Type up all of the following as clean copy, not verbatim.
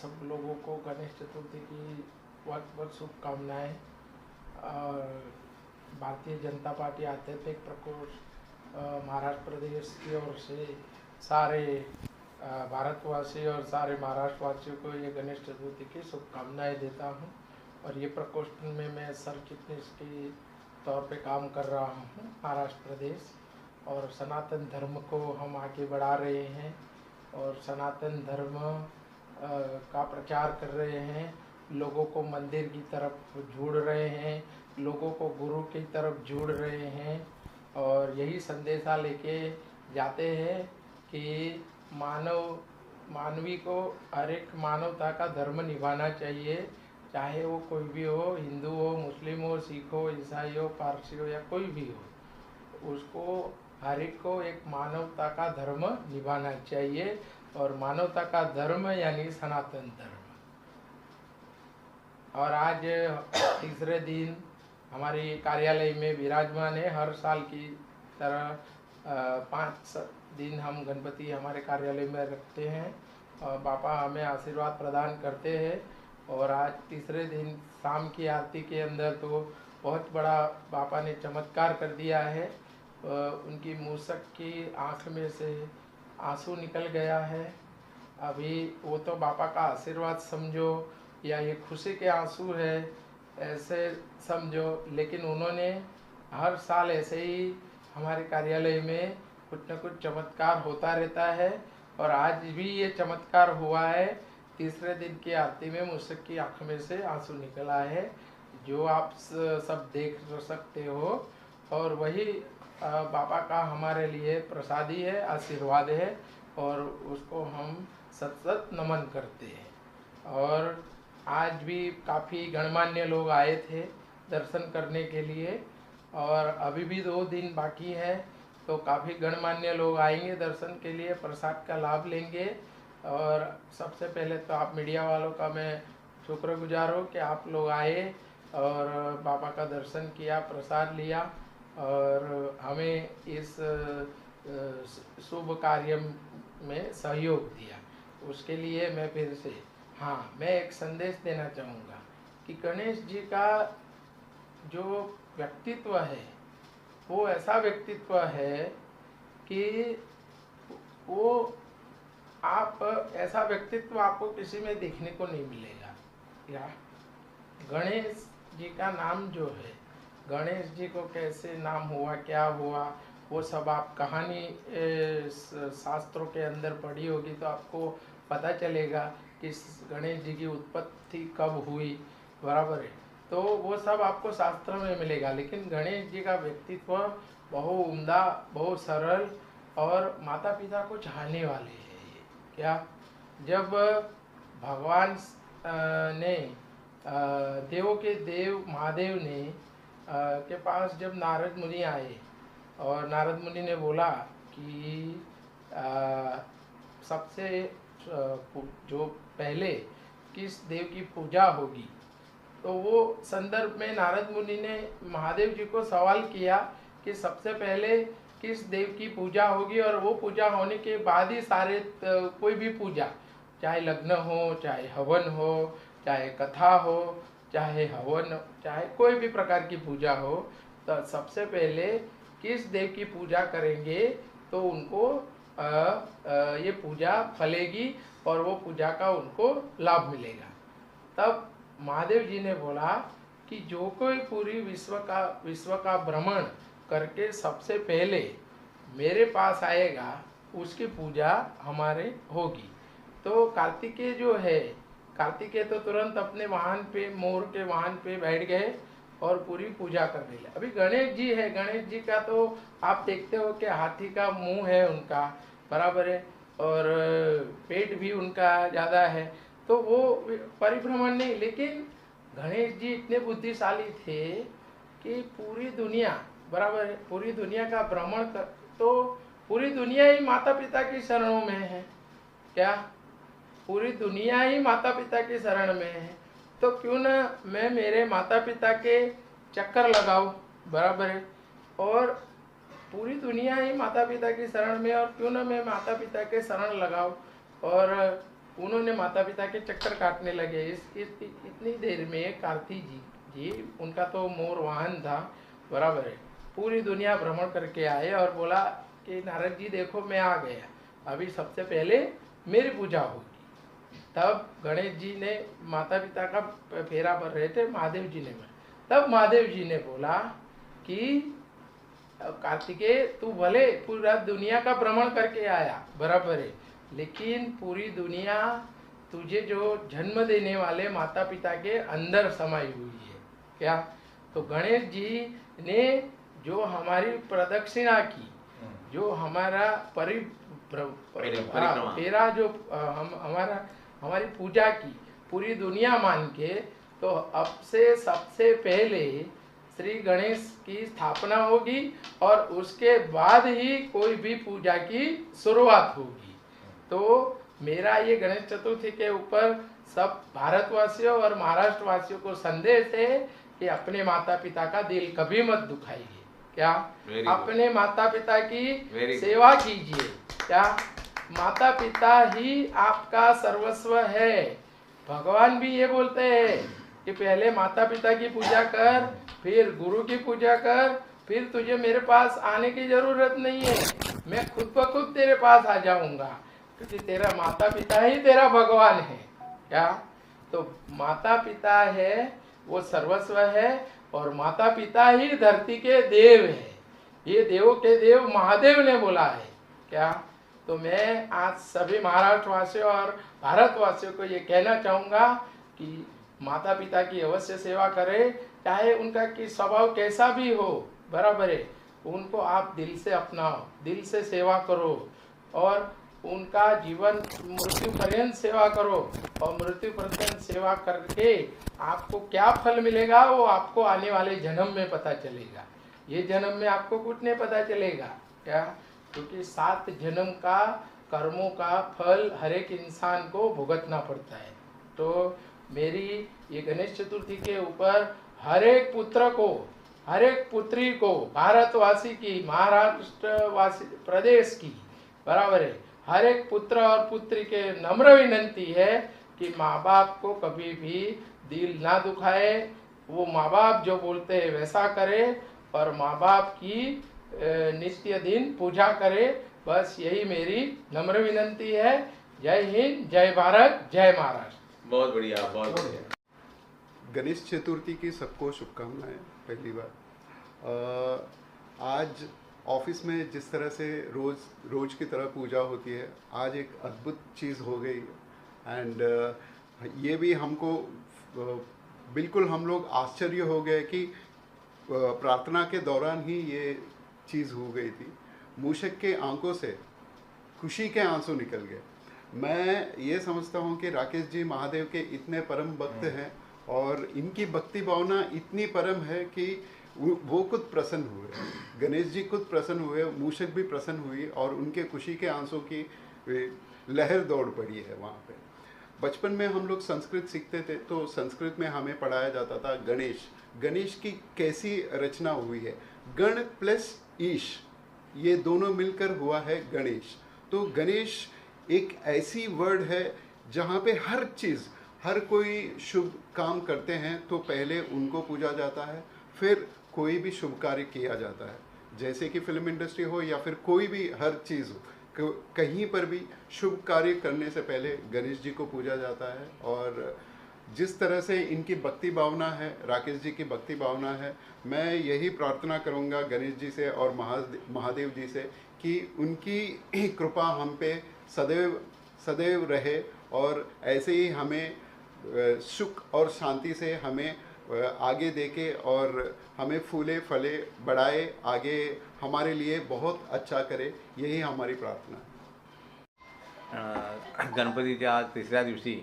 सब लोगों को गणेश चतुर्थी की बहुत बहुत शुभकामनाएं। और भारतीय जनता पार्टी आध्यात्मिक प्रकोष्ठ महाराष्ट्र प्रदेश की ओर से सारे भारतवासी और सारे महाराष्ट्रवासियों को ये गणेश चतुर्थी की शुभकामनाएं देता हूँ। और ये प्रकोष्ठ में मैं सर्किटनिस्ट के तौर पे काम कर रहा हूँ महाराष्ट्र प्रदेश। और सनातन धर्म को हम आगे बढ़ा रहे हैं और सनातन धर्म का प्रचार कर रहे हैं, लोगों को मंदिर की तरफ जोड़ रहे हैं, लोगों को गुरु की तरफ जोड़ रहे हैं। और यही संदेशा लेके जाते हैं कि मानवी को हर एक मानवता का धर्म निभाना चाहिए, चाहे वो कोई भी हो, हिंदू हो, मुस्लिम हो, सिख हो, ईसाई हो, पारसी हो या कोई भी हो, उसको हर एक को एक मानवता का धर्म निभाना चाहिए। और मानवता का धर्म यानी सनातन धर्म। और आज तीसरे दिन हमारे कार्यालय में विराजमान है। हर साल की तरह 5 दिन हम गणपति हमारे कार्यालय में रखते हैं और बापा हमें आशीर्वाद प्रदान करते हैं। और आज तीसरे दिन शाम की आरती के अंदर तो बहुत बड़ा बापा ने चमत्कार कर दिया है। उनकी मूसक की आँख में से आंसू निकल गया है। अभी वो तो बापा का आशीर्वाद समझो या ये खुशी के आंसू है ऐसे समझो, लेकिन उन्होंने हर साल ऐसे ही हमारे कार्यालय में कुछ न कुछ चमत्कार होता रहता है। और आज भी ये चमत्कार हुआ है। तीसरे दिन की आरती में मूसक की आँख में से आंसू निकला है, जो आप सब देख सकते हो। और वही बाबा का हमारे लिए प्रसादी है, आशीर्वाद है और उसको हम सतत नमन करते हैं। और आज भी काफ़ी गणमान्य लोग आए थे दर्शन करने के लिए और अभी भी 2 दिन बाकी है, तो काफ़ी गणमान्य लोग आएंगे दर्शन के लिए, प्रसाद का लाभ लेंगे। और सबसे पहले तो आप मीडिया वालों का मैं शुक्रगुजार हूँ कि आप लोग आए और बाबा का दर्शन किया, प्रसाद लिया और हमें इस शुभ कार्य में सहयोग दिया। उसके लिए मैं फिर से मैं एक संदेश देना चाहूँगा कि गणेश जी का जो व्यक्तित्व है वो ऐसा व्यक्तित्व है कि वो आप ऐसा व्यक्तित्व आपको किसी में देखने को नहीं मिलेगा। या गणेश जी का नाम जो है, गणेश जी को कैसे नाम हुआ, क्या हुआ, वो सब आप कहानी शास्त्रों के अंदर पढ़ी होगी तो आपको पता चलेगा कि गणेश जी की उत्पत्ति कब हुई, बराबर है। तो वो सब आपको शास्त्र में मिलेगा। लेकिन गणेश जी का व्यक्तित्व बहुत उम्दा, बहुत सरल और माता पिता को चाहने वाले हैं। ये क्या, जब भगवान ने देवों के देव महादेव ने के पास जब नारद मुनि आए और नारद मुनि ने बोला कि सबसे जो पहले किस देव की पूजा होगी, तो वो संदर्भ में नारद मुनि ने महादेव जी को सवाल किया कि सबसे पहले किस देव की पूजा होगी। और वो पूजा होने के बाद ही सारे कोई भी पूजा, चाहे लग्न हो, चाहे हवन हो, चाहे कथा हो, चाहे हवन, चाहे कोई भी प्रकार की पूजा हो, तो सबसे पहले किस देव की पूजा करेंगे तो उनको ये पूजा फलेगी और वो पूजा का उनको लाभ मिलेगा। तब महादेव जी ने बोला कि जो कोई पूरी विश्व का भ्रमण करके सबसे पहले मेरे पास आएगा उसकी पूजा हमारे होगी। तो कार्तिकेय जो है, कार्तिकेय तो तुरंत अपने वाहन पे, मोर के वाहन पे बैठ गए और पूरी पूजा कर रही है। अभी गणेश जी है, गणेश जी का तो आप देखते हो कि हाथी का मुंह है उनका, बराबर है, और पेट भी उनका ज़्यादा है, तो वो परिभ्रमण नहीं। लेकिन गणेश जी इतने बुद्धिशाली थे कि पूरी दुनिया, बराबर है, पूरी दुनिया का भ्रमण कर, तो पूरी दुनिया ही माता पिता की शरणों में है। क्या, पूरी दुनिया ही माता पिता की शरण में है, तो क्यों ना मैं मेरे माता पिता के चक्कर लगाऊं, बराबर है। और पूरी दुनिया ही माता पिता की शरण में, और क्यों ना मैं माता पिता के शरण लगाऊं और उन्होंने माता पिता के चक्कर काटने लगे। इतनी देर में कार्ती जी उनका तो मोर वाहन था, बराबर है, पूरी दुनिया भ्रमण करके आए और बोला कि नारद जी देखो मैं आ गया, अभी सबसे पहले मेरी पूजा होगी। तब गणेश जी ने माता पिता का फेरा भर रहे थे, महादेव जी ने, तब महादेव जी ने बोला कि कार्तिकेय तू भले पूरा दुनिया का भ्रमण करके आया, बराबर है, लेकिन पूरी दुनिया तुझे जो जन्म देने वाले माता पिता के अंदर समाई हुई है। क्या? तो गणेश जी ने जो हमारी प्रदक्षिणा की, जो हमारा फेरा जो हमारी पूजा की पूरी दुनिया मान के, तो अब से सबसे पहले श्री गणेश की स्थापना होगी और उसके बाद ही कोई भी पूजा की शुरुआत होगी। तो मेरा ये गणेश चतुर्थी के ऊपर सब भारतवासियों और महाराष्ट्र वासियों को संदेश है कि अपने माता पिता का दिल कभी मत दुखाइए। क्या? अपने माता पिता की सेवा कीजिए। क्या? माता पिता ही आपका सर्वस्व है। भगवान भी ये बोलते हैं कि पहले माता पिता की पूजा कर, फिर गुरु की पूजा कर, फिर तुझे मेरे पास आने की जरूरत नहीं है, मैं खुद ब खुद तेरे पास आ जाऊंगा, क्योंकि तेरा माता पिता ही तेरा भगवान है। क्या? तो माता पिता है वो सर्वस्व है, और माता पिता ही धरती के देव है। ये देवों के देव महादेव ने बोला है। क्या? तो मैं आज सभी महाराष्ट्र वासियों और भारतवासियों को ये कहना चाहूँगा कि माता पिता की अवश्य सेवा करें, चाहे उनका कि स्वभाव कैसा भी हो, बराबर है, उनको आप दिल से अपनाओ, दिल से सेवा करो और उनका जीवन मृत्यु पर्यंत सेवा करो। और मृत्यु पर्यंत सेवा करके आपको क्या फल मिलेगा वो आपको आने वाले जन्म में पता चलेगा। ये जन्म में आपको कुछ नहीं पता चलेगा। क्या? क्योंकि 7 जन्म का कर्मों का फल हर एक इंसान को भुगतना पड़ता है। तो मेरी ये गणेश चतुर्थी के ऊपर हर एक पुत्र को, हर एक पुत्री को, भारतवासी की, महाराष्ट्र वासी प्रदेश की, बराबर है, हर एक पुत्र और पुत्री के नम्र विनंती है कि माँ बाप को कभी भी दिल ना दुखाए, वो माँ बाप जो बोलते हैं वैसा करे और माँ बाप की नित्य दिन पूजा करे। बस यही मेरी नम्र विनंती है। जय हिंद, जय भारत, जय महाराष्ट्र। बहुत बढ़िया, बहुत बढ़िया। गणेश चतुर्थी की सबको शुभकामनाएं। पहली बार आज ऑफिस में जिस तरह से रोज की तरह पूजा होती है, आज एक अद्भुत चीज़ हो गई। एंड ये भी हमको बिल्कुल हम लोग आश्चर्य हो गए कि प्रार्थना के दौरान ही ये चीज़ हो गई थी। मूषक के आंखों से खुशी के आंसू निकल गए। मैं ये समझता हूँ कि राकेश जी महादेव के इतने परम भक्त हैं और इनकी भक्ति भावना इतनी परम है कि वो खुद प्रसन्न हुए, गणेश जी खुद प्रसन्न हुए, मूषक भी प्रसन्न हुई और उनके खुशी के आंसू की लहर दौड़ पड़ी है वहाँ पे। बचपन में हम लोग संस्कृत सीखते थे तो संस्कृत में हमें पढ़ाया जाता था गणेश की कैसी रचना हुई है। गण प्लस ईश, ये दोनों मिलकर हुआ है गणेश। तो गणेश एक ऐसी वर्ड है जहाँ पे हर चीज़, हर कोई शुभ काम करते हैं तो पहले उनको पूजा जाता है, फिर कोई भी शुभ कार्य किया जाता है। जैसे कि फिल्म इंडस्ट्री हो या फिर कोई भी हर चीज़ हो, कहीं पर भी शुभ कार्य करने से पहले गणेश जी को पूजा जाता है। और जिस तरह से इनकी भक्ति भावना है, राकेश जी की भक्ति भावना है, मैं यही प्रार्थना करूंगा गणेश जी से और महादेव जी से कि उनकी कृपा हम पे सदैव सदैव रहे और ऐसे ही हमें सुख और शांति से हमें आगे देके और हमें फूले फले बढ़ाए, आगे हमारे लिए बहुत अच्छा करे, यही हमारी प्रार्थना है। गणपतीच्या आज 3ऱ्या दिवशी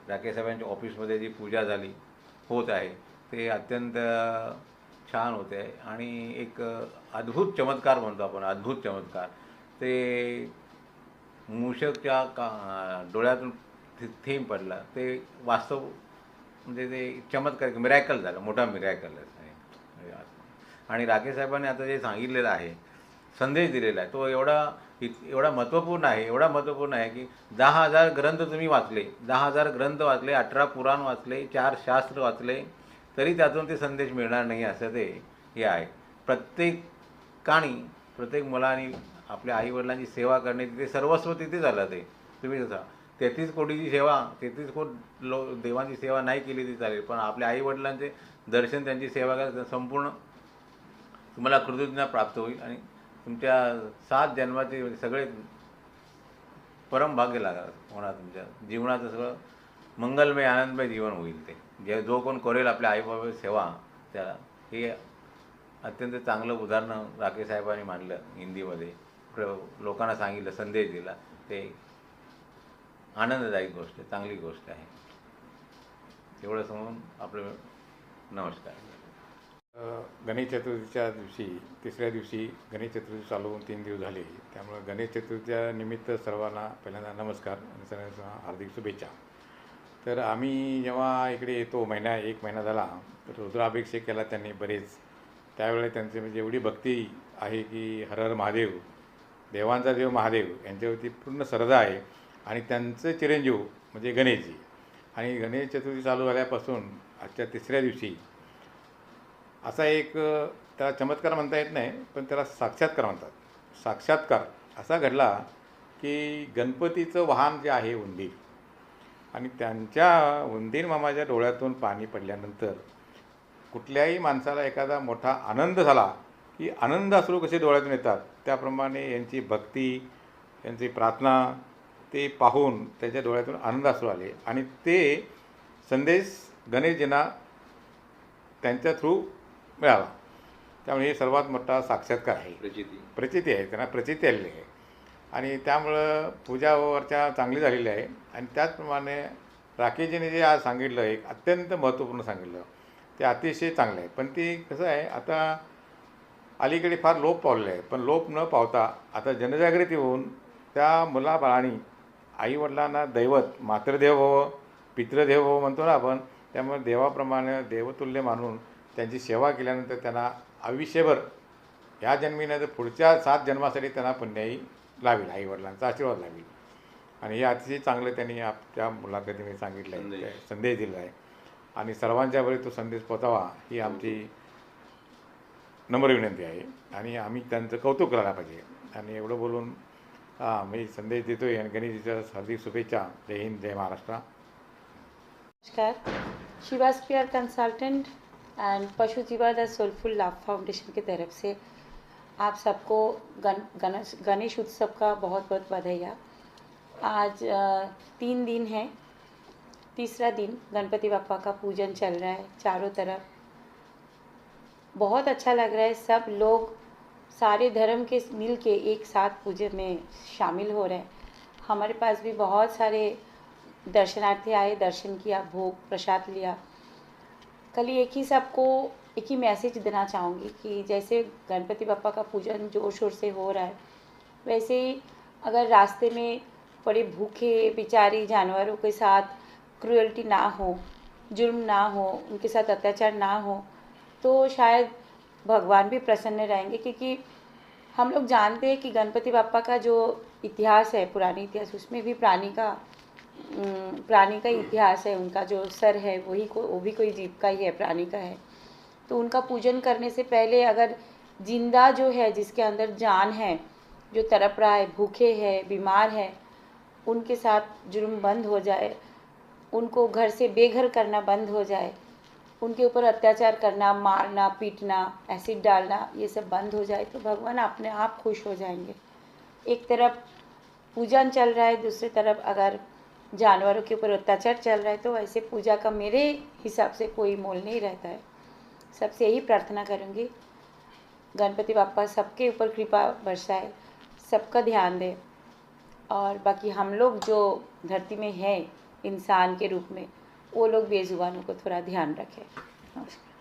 राकेश साहेबांच्या ऑफिसमध्ये जी पूजा झाली होत आहे ते अत्यंत छान होते आहे आणि एक अद्भुत चमत्कार म्हणतो आपण, अद्भुत चमत्कार। ते मूषकच्या डोळ्यातून थेंब पडला, ते वास्तव म्हणजे ते चमत्कार, मिरॅकल झालं, मोठा मिरॅकल आहे। आणि राकेश साहेबांनी आता जे सांगितलेलं आहे, संदेश दिलेला आहे, तो एवढा एवढा महत्त्वपूर्ण आहे की 10,000 ग्रंथ तुम्ही वाचले, 10,000 ग्रंथ वाचले, 18 पुराण वाचले, 4 शास्त्र वाचले, तरी त्यातून ते संदेश मिळणार नाही असं ते हे आहे. प्रत्येक मुलांनी आपल्या आईवडिलांची सेवा करणे, तिथे सर्वस्व तिथे झालं. ते तुम्ही जसा 33 कोटीची सेवा, 33 कोटी देवांची सेवा नाही केली ती चालेल, पण आपल्या आईवडिलांचे दर्शन, त्यांची सेवा करा, संपूर्ण तुम्हाला कृतज्ञता प्राप्त होईल आणि तुमच्या 7 जन्माचे सगळे परमभाग्य होणार. तुमच्या जीवनाचं सगळं मंगलमय आनंदमय जीवन होईल. ते जो कोण करेल आपल्या आईबाबाची सेवा, त्याला हे अत्यंत चांगलं उदाहरण राकेश साहेबांनी मांडलं हिंदीमध्ये, लोकांना सांगितलं, संदेश दिला. ते आनंददायक गोष्ट, चांगली गोष्ट आहे. एवढं समजून आपलं नमस्कार. गणेश चतुर्थीच्या दिवशी, तिसऱ्या दिवशी गणेश चतुर्थी चालू होऊन 3 दिवस झाले. त्यामुळं गणेश चतुर्थीच्या निमित्त सर्वांना पहिल्यांदा नमस्कार आणि सर्वांना हार्दिक शुभेच्छा. तर आम्ही जेव्हा इकडे येतो, एक महिना झाला, तर रुद्राभिषेक केला त्यांनी बरेच. त्यावेळेला त्यांची म्हणजे एवढी भक्ती आहे की हर हर महादेव, देवांचा देव महादेव यांच्यावरती पूर्ण श्रद्धा आहे. आणि त्यांचं चिरंजीव म्हणजे गणेशजी. आणि गणेश चतुर्थी चालू झाल्यापासून आजच्या तिसऱ्या दिवशी असा एक, त्याला चमत्कार म्हणता येत नाही, पण त्याला साक्षात्कार म्हणतात. साक्षात्कार असा घडला की गणपतीचं वाहन जे आहे उंदीर, आणि त्यांच्या उंदीर मामाच्या डोळ्यातून पाणी पडल्यानंतर कुठल्याही माणसाला एखादा मोठा आनंद झाला की आनंद अश्रू कसे डोळ्यातून येतात, त्याप्रमाणे यांची भक्ती, यांची प्रार्थना ते पाहून त्याच्या डोळ्यातून आनंद अश्रू आले. आणि ते संदेश गणेशजींना त्यांच्या थ्रू मिळाला. त्यामुळे हे सर्वात मोठा साक्षात्कार आहे, प्रचिती आहे, त्यांना प्रचिती आलेली आहे. आणि त्यामुळं पूजा अर्चा चांगली झालेली आहे. आणि त्याचप्रमाणे राकेशजीने जे आज सांगितलं, एक अत्यंत महत्त्वपूर्ण सांगितलं, ते अतिशय चांगलं आहे. पण ते कसं आहे, आता अलीकडे फार लोप पावलेलं आहे. पण लोप न पावता आता जनजागृती होऊन त्या मुलाबाळांनी आईवडिलांना दैवत, मातृदेव व्हावं, पितृदेव व्हावं म्हणतो ना आपण, त्यामुळे देवाप्रमाणे देवतुल्य मानून त्यांची सेवा केल्यानंतर त्यांना आयुष्यभर, ह्या जन्मीनं तर पुढच्या 7 जन्मासाठी त्यांना पुण्याई लावेल, आईवडिलांचा आशीर्वाद लावेल. आणि हे अतिशय चांगलं त्यांनी आपल्या मुलाखतीमध्ये सांगितलं आहे, संदेश दिला आहे. आणि सर्वांच्यावर तो संदेश पोचावा ही आमची नम्र विनंती आहे. आणि आम्ही त्यांचं कौतुक करायला पाहिजे. आणि एवढं बोलून मी संदेश देतो आहे. आणि गणेशजीच्या हार्दिक शुभेच्छा. जय हिंद, जय महाराष्ट्र. नमस्कार. शिवा स्पीयर कंसल्टेंट एंड पशु जीवा द सोलफुल लाभ फाउंडेशन की तरफ से आप सबको गणेश उत्सव का बहुत बहुत बधाइयाँ. आज 3 दिन है, तीसरा दिन गणपति बप्पा का पूजन चल रहा है चारों तरफ. बहुत अच्छा लग रहा है. सब लोग सारे धर्म के मिल के एक साथ पूजे में शामिल हो रहे हैं. हमारे पास भी बहुत सारे दर्शनार्थी आए, दर्शन किया, भोग प्रसाद लिया. कल एक ही मैसेज देना चाहूँगी कि जैसे गणपति बप्पा का पूजन जोर शोर से हो रहा है, वैसे ही अगर रास्ते में बड़े भूखे बेचारे जानवरों के साथ क्रूएल्टी ना हो, जुर्म ना हो, उनके साथ अत्याचार ना हो, तो शायद भगवान भी प्रसन्न रहेंगे. क्योंकि हम लोग जानते हैं कि गणपति बप्पा का जो इतिहास है, पुरानी इतिहास, उसमें भी प्राणी का इतिहास है. उनका जो सर है वो भी कोई जीव का ही है, प्राणी का है. तो उनका पूजन करने से पहले अगर जिंदा जो है, जिसके अंदर जान है, जो तड़प रहा है, भूखे है, बीमार है, उनके साथ जुर्म बंद हो जाए, उनको घर से बेघर करना बंद हो जाए, उनके ऊपर अत्याचार करना, मारना, पीटना, एसिड डालना, ये सब बंद हो जाए, तो भगवान अपने आप खुश हो जाएंगे. एक तरफ पूजन चल रहा है, दूसरी तरफ अगर जानवरों के ऊपर अत्याचार चल रहा है, तो ऐसे पूजा का मेरे हिसाब से कोई मोल नहीं रहता है. सबसे यही प्रार्थना करूँगी, गणपति बप्पा सबके ऊपर कृपा बरसाए, सबका ध्यान दे. और बाकी हम लोग जो धरती में हैं इंसान के रूप में, वो लोग बेजुबानों को थोड़ा ध्यान रखें. नमस्कार.